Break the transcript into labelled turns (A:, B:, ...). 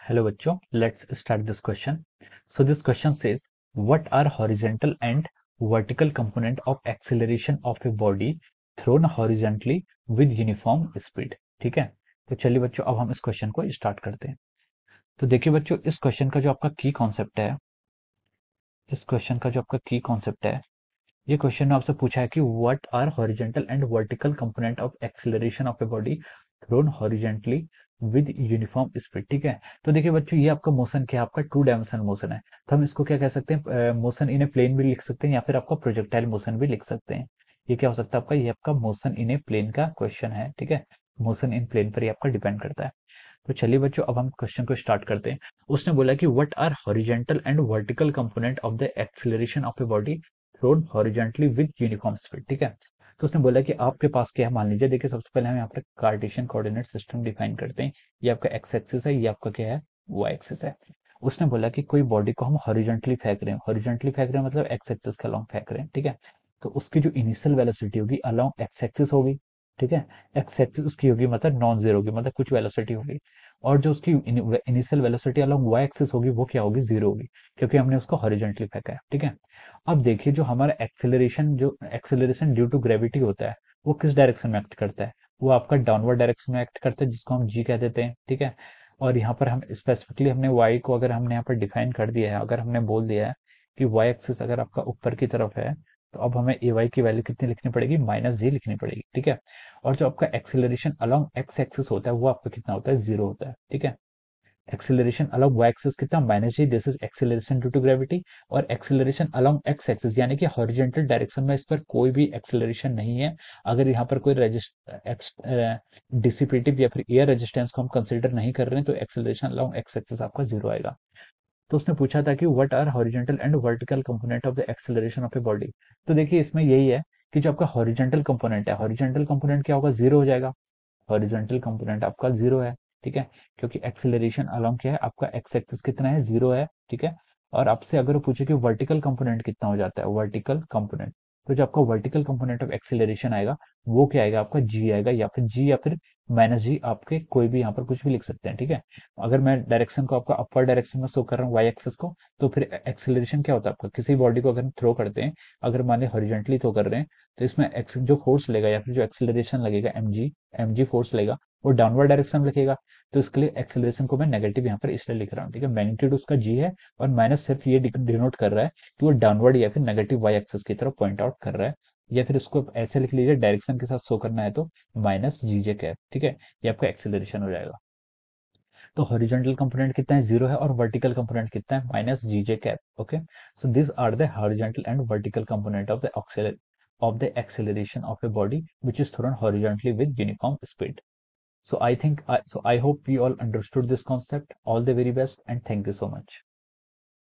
A: Hello बच्चों, let's start this question. So this question says, what are horizontal and vertical component of acceleration of a body thrown horizontally with uniform speed? ठीक है, तो चलिए बच्चों अब हम इस क्वेश्चन को स्टार्ट करते हैं। तो देखिए बच्चों, इस क्वेश्चन का जो आपका की कॉन्सेप्ट है, ये क्वेश्चन में आपसे पूछा है कि what are horizontal and vertical component of acceleration of a body thrown horizontally with uniform speed. ठीक है, तो देखिए बच्चों, ये आपका मोशन क्या है, आपका टू डायमेंशनल मोशन है। तो हम इसको क्या कह सकते हैं, मोशन इन ए प्लेन भी लिख सकते हैं या फिर आपका प्रोजेक्टाइल मोशन भी लिख सकते हैं। ये क्या हो सकता है आपका, ये आपका मोशन इन ए प्लेन का क्वेश्चन है। ठीक है, मोशन इन प्लेन पर ही आपका डिपेंड करता है। तो चलिए बच्चों, अब हम क्वेश्चन को स्टार्ट करते हैं। उसने बोला कि what are horizontal and vertical component of the acceleration of a body thrown horizontally with uniform speed. ठीक है, तो उसने बोला कि आपके पास क्या है, मान लीजिए, देखिए सबसे पहले हम यहाँ पर कार्टेशियन कोऑर्डिनेट सिस्टम डिफाइन करते हैं। ये आपका एक्स एक्सिस है, ये आपका क्या है, वाई एक्सिस है। उसने बोला कि कोई बॉडी को हम हॉरिजॉन्टली फेंक रहे हैं, हॉरिजॉन्टली फेंक रहे हैं मतलब एक्स एक्सिस के अलोंग फेंक रहे हैं। ठीक है, तो उसकी जो इनिशियल वेलोसिटी होगी अलोंग एक्स एक्सिस होगी। ठीक है, एक्स एक्सिस उसकी होगी मतलब नॉन जीरो होगी, मतलब कुछ वेलोसिटी होगी। और जो उसकी initial velocity along y axis होगी वो क्या होगी, जीरो होगी, क्योंकि हमने उसको हॉरिजॉन्टली फेंका है। ठीक है, अब देखिए जो हमारा एक्सेलरेशन ड्यू टू ग्रेविटी होता है वो किस डायरेक्शन में एक्ट करता है, वो आपका डाउनवर्ड डायरेक्शन में एक्ट करता है, जिसको हम जी कह देते हैं। ठीक है, और यहाँ पर हम स्पेसिफिकली हमने वाई को अगर हमने यहाँ पर डिफाइन कर दिया है, अगर हमने बोल दिया है कि वाई एक्सिस अगर आपका ऊपर की तरफ है, तो अब हमें ए वाई की वैल्यू कितनी लिखनी पड़ेगी, माइनस जी लिखनी पड़ेगी। ठीक है, और जो आपका एक्सेलरेशन अलॉन्ग एक्स एक्सिस होता है वो आपका कितना होता है, जीरो होता है। ठीक है, एक्सेलरेशन अलॉन्ग वाई एक्सिस कितना, minus g, this is acceleration due to gravity. और एक्सेलरेशन अलॉन्ग एक्स एक्सिस यानी कि हॉरिजॉन्टल डायरेक्शन में इस पर कोई भी एक्सेलरेशन नहीं है। अगर यहाँ पर कोई डिसिपेटिव या फिर एयर रेजिस्टेंस को हम कंसिडर नहीं कर रहे हैं, तो एक्सेलरेशन अलॉन्ग एक्स एक्सिस आपका जीरो आएगा। तो उसने पूछा था कि what are horizontal and vertical component of the acceleration of a body. तो देखिए इसमें यही है कि जो आपका हॉरिजॉन्टल कंपोनेंट है, हॉरिजॉन्टल कंपोनेंट क्या होगा, जीरो हो जाएगा। हॉरिजॉन्टल कंपोनेंट आपका जीरो है। ठीक है, क्योंकि एक्सेलरेशन अलोंग क्या है, आपका एक्स एक्सिस कितना है, जीरो है। ठीक है, और आपसे अगर वो पूछे कि वर्टिकल कंपोनेंट कितना हो जाता है, वर्टिकल कंपोनेंट, तो जो आपका वर्टिकल कंपोनेंट ऑफ एक्सेलरेशन आएगा वो क्या आएगा, आपका जी आएगा, या फिर माइनस जी, आपके कोई भी यहाँ पर कुछ भी लिख सकते हैं। ठीक है, अगर मैं डायरेक्शन को आपका अपवर्ड डायरेक्शन में शो कर रहा हूँ वाई एक्सिस को, तो फिर एक्सेलरेशन क्या होता है आपका, किसी बॉडी को अगर हम थ्रो करते हैं, अगर मान ली हॉरिजॉन्टली थ्रो कर रहे हैं, तो इसमें जो फोर्स लगेगा या फिर जो एक्सेलरेशन लगेगा, एमजी फोर्स लगेगा, वो डाउनवर्ड डायरेक्शन में लिखेगा। तो इसके लिए एक्सेलरेशन को मैं नेगेटिव यहाँ पर इसलिए लिख रहा हूँ। ठीक है, मैग्नीट्यूड उसका जी है, और माइनस सिर्फ ये डिनोट कर रहा है कि वो डाउनवर्ड या फिर नेगेटिव वाई एक्सिस की तरफ पॉइंट आउट कर रहा है। या फिर उसको ऐसे लिख लीजिए, डायरेक्शन के साथ शो करना है तो माइनस जी जे कैप। ठीक है, ये आपका एक्सेलरेशन हो जाएगा। तो हॉरिजॉन्टल कंपोनेंट कितना है, जीरो है, और वर्टिकल कंपोनेंट कितना है, minus g j cap. Okay, so this are the horizontal and vertical component of the acceleration of a body which is thrown horizontally with uniform speed. So I hope you all understood this concept. All the very best and thank you so much.